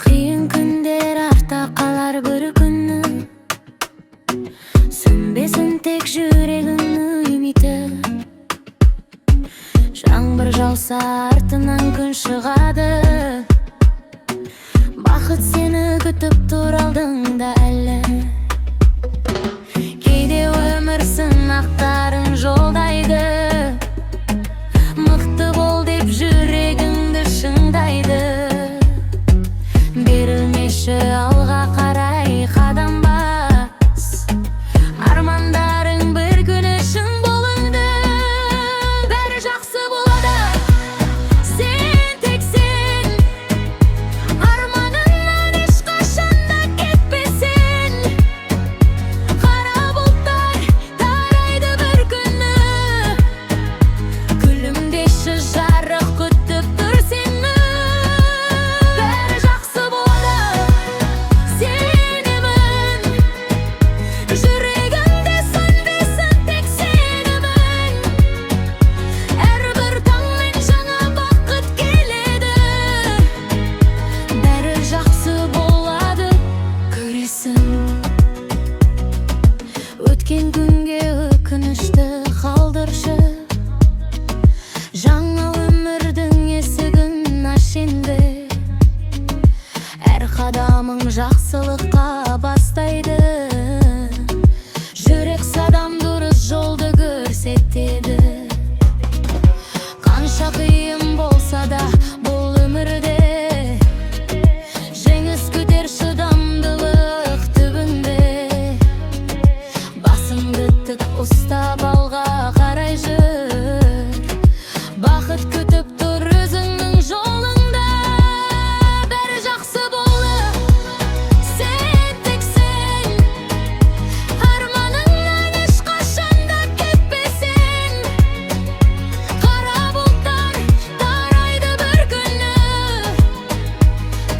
Kıyın күндер артта қалар бір күні, сөнбесін тек жүрегіңнің үміті. Жаңбыр жауса артынан күн шығады, бақыт сені күтіп тұр алдыңда әлі. Кейде өмір сынақтарын жолдайды, мықты бол деп жүрегіңді шыңдайды. Берілмеші алға қарай қадам бас, армандарың бір күні шын болыңды. Бәрі жақсы болады, сен тек сен, арманыңнан ешқашан да кетпесін. Қара бұлттар тарайды бір күні, күлімдеші жарық күтіп тұр сені. Бәрі жақсы болады, сенемін, жүрегімде сөнбесін тек сенімін. Әрбір таңмен жаңа бақыт келеді, бәрі жақсы болады, көресің. Өткен күнге өкінішті қалдыршы, жаңа өмірдің есігін аш енді. Әр қадамың жақсылыққа бастайды, жүрек садам дұрыс жолды көрсетеді. Қанша қиын болса да бұл өмірде, жеңіс күтер шыдамдылық түбінде. Басыңды тік ұстап алға қарай жүр, бақыт күтіп тұр өзіңнің жолыңда. Бәрі жақсы болды, сен тек сен, арманыңнан ешқашан да кетпесін. Қара бұлттар тарайды бір күні,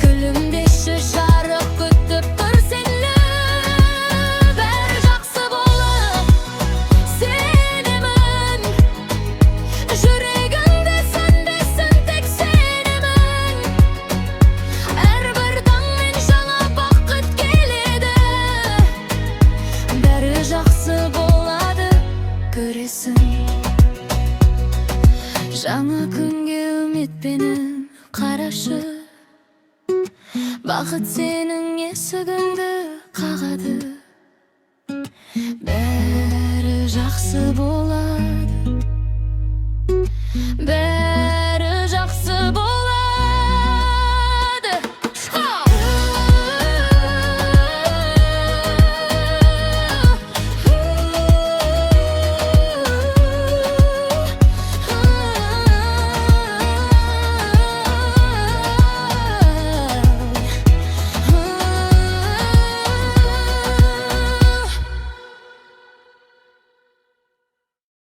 күлімдеші жарық күтіп тұр сені. Бәрі жақсы болады, сенемін, жүрегімде сөнбесін тек сенемін. Әрбір таңмен жаңа бақыт келеді, бәрі жақсы болады, көресің. Жаңа күнге үмітпенен қарашы, бақыт сенің есігіңді қағады, бәрі жақсы болады.